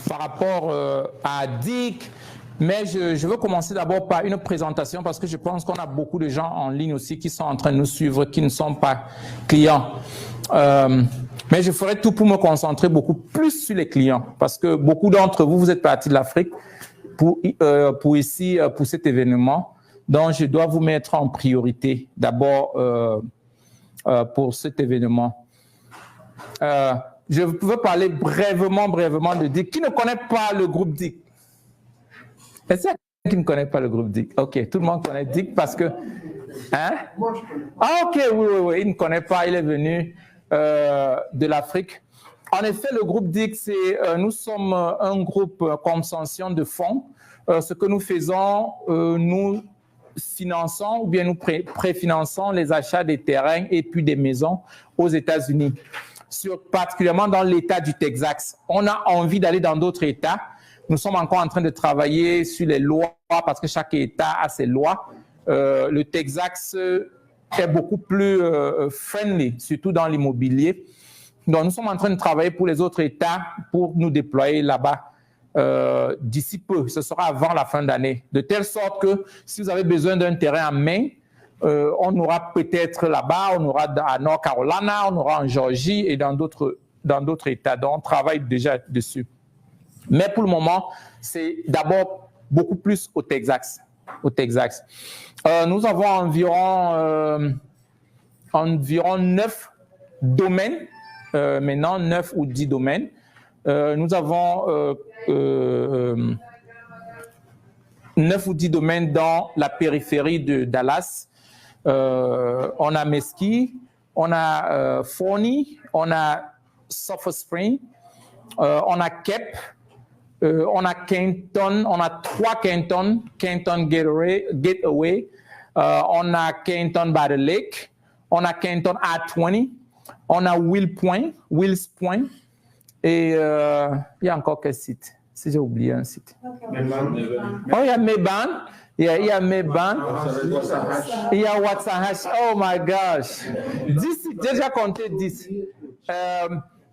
par rapport à DIC. Mais je veux commencer d'abord par une présentation parce que je pense qu'on a beaucoup de gens en ligne aussi qui sont en train de nous suivre, qui ne sont pas clients. Mais je ferai tout pour me concentrer beaucoup plus sur les clients parce que beaucoup d'entre vous, vous êtes partis de l'Afrique pour cet événement. Donc, je dois vous mettre en priorité d'abord pour cet événement. Je veux parler brièvement de DIC. Qui ne connaît pas le groupe DIC? Est-ce qu'il y a quelqu'un qui ne connaît pas le groupe DIC? Ok, tout le monde connaît DIC parce que... Hein? Ah, ok, oui, il ne connaît pas, il est venu de l'Afrique. En effet, le groupe DIC, nous sommes un groupe consortium de fonds. Ce que nous faisons, nous finançons ou bien nous préfinançons les achats des terrains et puis des maisons aux États-Unis, particulièrement dans l'État du Texas. On a envie d'aller dans d'autres États. Nous sommes encore en train de travailler sur les lois parce que chaque État a ses lois. Le Texas est beaucoup plus friendly, surtout dans l'immobilier. Donc, nous sommes en train de travailler pour les autres États pour nous déployer là-bas d'ici peu. Ce sera avant la fin d'année. De telle sorte que si vous avez besoin d'un terrain en main, on aura peut-être là-bas, on aura à North Carolina, on aura en Géorgie et dans d'autres États. Donc, on travaille déjà dessus. Mais pour le moment, c'est d'abord beaucoup plus au Texas. Nous avons environ 9 domaines, maintenant 9 ou 10 domaines. Nous avons 9 ou 10 domaines dans la périphérie de Dallas. On a Mesquite, on a Forney, on a Sulphur Spring, on a Kep, on a Kenton, on a 3 Kenton Gateway, on a Kenton by the Lake, on a Kenton I-20, on a Wills Point, et il y a encore quel site? Si j'ai oublié un site. Oh, il y a Mayban. Il y a Mayban. Il y a Waxahachie. Oh my gosh. 10 sites, déjà compté 10.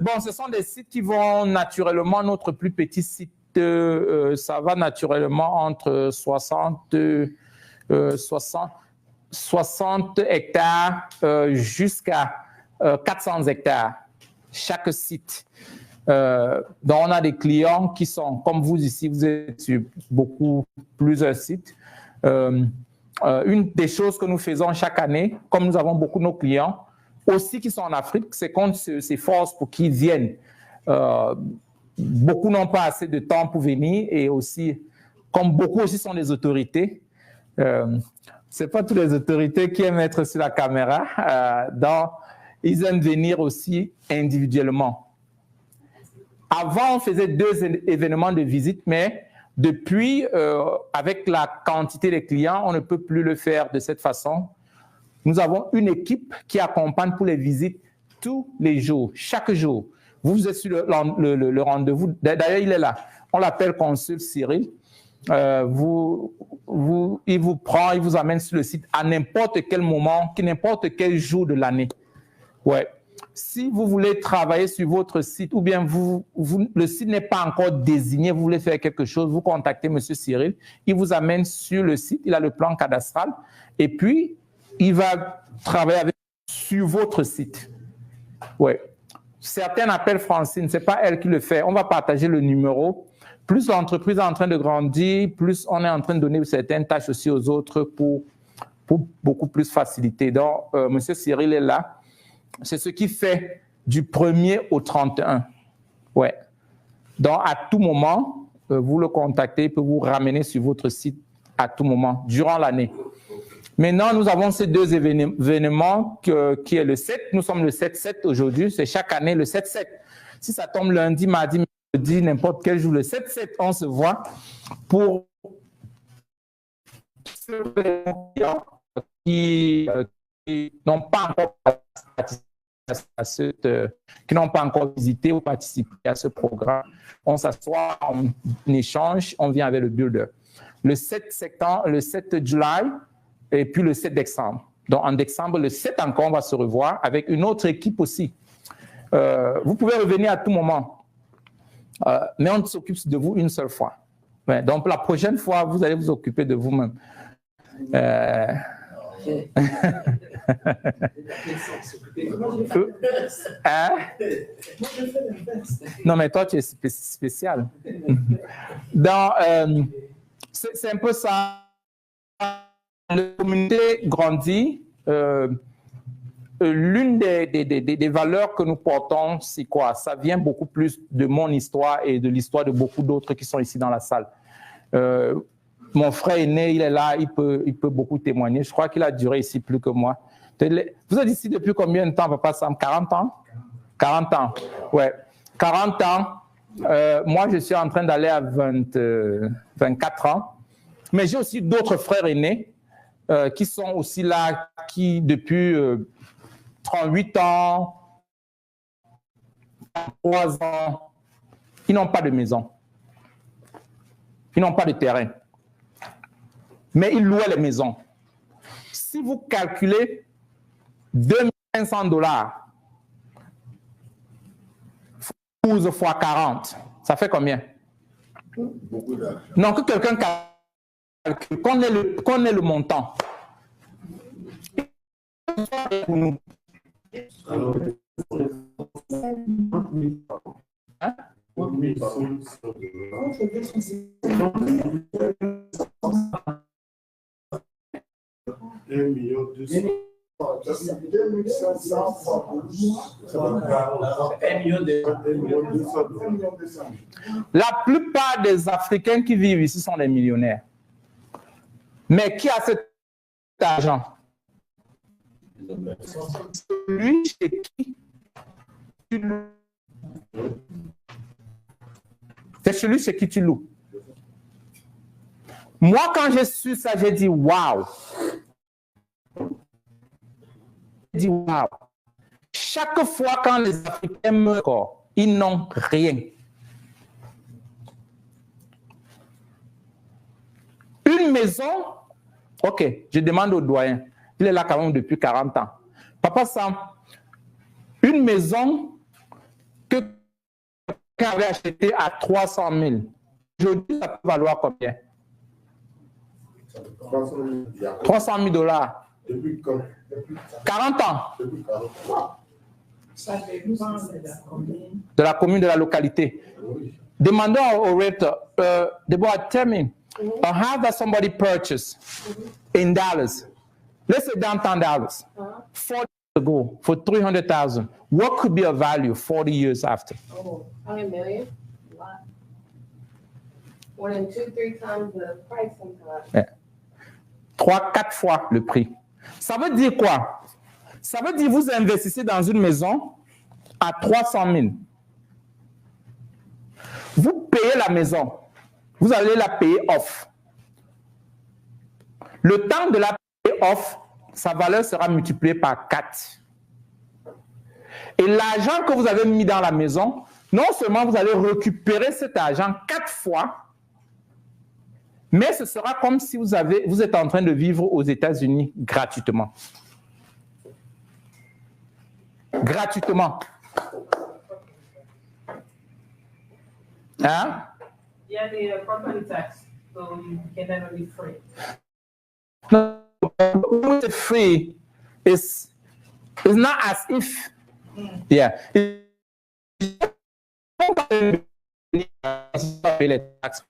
Bon, ce sont des sites qui vont naturellement, notre plus petit site, ça va naturellement entre 60 hectares jusqu'à 400 hectares, chaque site. Donc, on a des clients qui sont, comme vous ici, vous êtes sur plusieurs sites. Une des choses que nous faisons chaque année, comme nous avons beaucoup de nos clients, aussi qui sont en Afrique, c'est qu'on s'efforce pour qu'ils viennent. Beaucoup n'ont pas assez de temps pour venir et aussi, comme beaucoup aussi sont des autorités, c'est pas toutes les autorités qui aiment être sur la caméra, donc ils aiment venir aussi individuellement. Avant, on faisait 2 événements de visite, mais depuis, avec la quantité de clients, on ne peut plus le faire de cette façon. Nous avons une équipe qui accompagne pour les visites tous les jours, chaque jour. Vous êtes sur le rendez-vous. D'ailleurs, il est là. On l'appelle Consul Cyril. Il vous prend, il vous amène sur le site à n'importe quel moment, n'importe quel jour de l'année. Ouais. Si vous voulez travailler sur votre site ou bien le site n'est pas encore désigné, vous voulez faire quelque chose, vous contactez M. Cyril, il vous amène sur le site, il a le plan cadastral et puis il va travailler sur votre site. Ouais. Certains appellent Francine, ce n'est pas elle qui le fait. On va partager le numéro. Plus l'entreprise est en train de grandir, plus on est en train de donner certaines tâches aussi aux autres pour beaucoup plus faciliter. Donc, M. Cyril est là. C'est ce qui fait du 1er au 31. Ouais. Donc, à tout moment, vous le contactez, il peut vous ramener sur votre site à tout moment, durant l'année. Maintenant, nous avons ces 2 événements qui est le 7. Nous sommes le 7-7 aujourd'hui. C'est chaque année le 7-7. Si ça tombe lundi, mardi, mercredi, n'importe quel jour, le 7-7, on se voit pour ceux qui n'ont pas encore qui n'ont pas encore visité ou participé à ce programme. On s'assoit, on échange, on vient avec le builder. Le 7 septembre, le 7 juillet et puis le 7 décembre. Donc en décembre, le 7 encore, on va se revoir avec une autre équipe aussi. Vous pouvez revenir à tout moment. Mais on s'occupe de vous une seule fois. Ouais, donc, la prochaine fois, vous allez vous occuper de vous-même. Hein? Non, mais toi, tu es spécial. C'est un peu ça. La communauté grandit. L'une des valeurs que nous portons, c'est quoi? Ça vient beaucoup plus de mon histoire et de l'histoire de beaucoup d'autres qui sont ici dans la salle. Mon frère aîné, il est là, il peut beaucoup témoigner. Je crois qu'il a duré ici plus que moi. Vous êtes ici depuis combien de temps, Papa Sam? 40 ans? 40 ans, ouais. 40 ans. Moi, je suis en train d'aller à 24 ans. Mais j'ai aussi d'autres frères aînés qui sont aussi là, qui depuis 38 ans, 3 ans, ils n'ont pas de maison. Ils n'ont pas de terrain. Mais ils louaient les maisons. Si vous calculez $2 12 fois 40, ça fait combien? Beaucoup d'argent. Non, que quelqu'un calcule, qu'on ait le montant. Hein? La plupart des Africains qui vivent ici sont des millionnaires. Mais qui a cet argent? Celui chez qui tu loues. C'est celui chez qui tu loues. Moi, quand j'ai su ça, j'ai dit waouh. J'ai dit waouh. Chaque fois quand les Africains meurent, ils n'ont rien. Une maison, ok, je demande au doyen. Il est là quand même depuis 40 ans. Papa Sam, une maison que quelqu'un avait achetée à 300 000, aujourd'hui, ça peut valoir combien? 300 000 dollars. Depuis 40 ans. De la commune, de la localité. Demandons au recteur, Deborah, tell me, how does somebody purchase in Dallas? Let's say downtown Dallas, 40 years ago for 300,000. What could be a value 40 years after? Oh, $100 million. A lot. More than 2-3 times the price sometimes. Yeah. 3-4 fois le prix. Ça veut dire quoi? Ça veut dire que vous investissez dans une maison à 300 000. Vous payez la maison. Vous allez la payer off. Le temps de la payer off, sa valeur sera multipliée par 4. Et l'argent que vous avez mis dans la maison, non seulement vous allez récupérer cet argent 4 fois, mais ce sera comme si vous êtes en train de vivre aux États-Unis gratuitement. Gratuitement. Hein? Yeah, the property tax, so you can never be free. No, it's free. It's not as if. Yeah. Les taxes.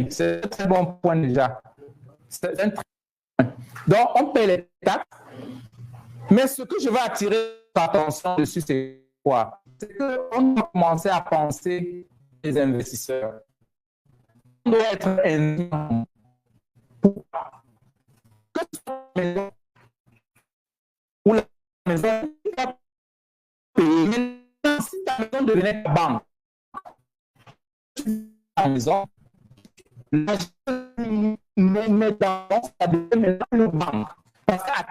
C'est un très bon point déjà. C'est un très bon point. Donc, on paye les taxes, mais ce que je veux attirer l'attention dessus, c'est quoi? C'est qu'on doit commencer à penser les investisseurs. On doit être un que ce soit la maison ou la maison va payer. Si ta maison devenait ta banque, la maison, l'argent met dans ça devient une banque. Parce qu'à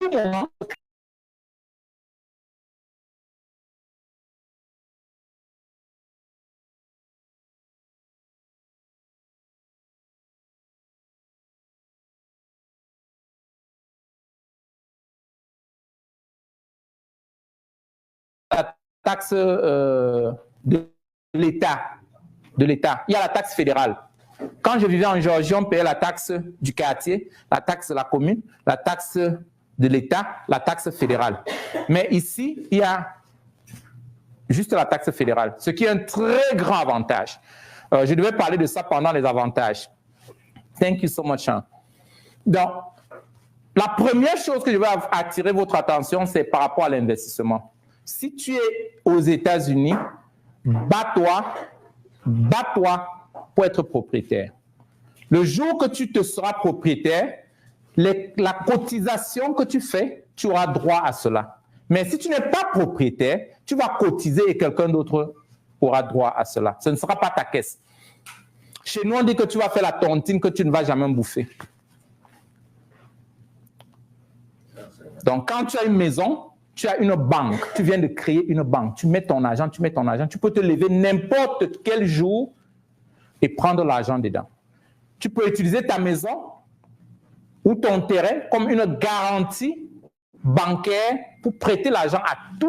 tout moment, taxe de l'État. Il y a la taxe fédérale. Quand je vivais en Géorgie, on payait la taxe du quartier, la taxe de la commune, la taxe de l'État, la taxe fédérale. Mais ici, il y a juste la taxe fédérale, ce qui est un très grand avantage. Je devais parler de ça pendant les avantages. Thank you so much. Donc, la première chose que je veux attirer votre attention, c'est par rapport à l'investissement. Si tu es aux États-Unis, bats-toi pour être propriétaire. Le jour que tu te seras propriétaire, la cotisation que tu fais, tu auras droit à cela. Mais si tu n'es pas propriétaire, tu vas cotiser et quelqu'un d'autre aura droit à cela. Ce ne sera pas ta caisse. Chez nous, on dit que tu vas faire la tontine que tu ne vas jamais bouffer. Donc, quand tu as une maison, tu as une banque, tu viens de créer une banque, tu mets ton argent, tu peux te lever n'importe quel jour et prendre l'argent dedans. Tu peux utiliser ta maison ou ton terrain comme une garantie bancaire pour prêter l'argent à tout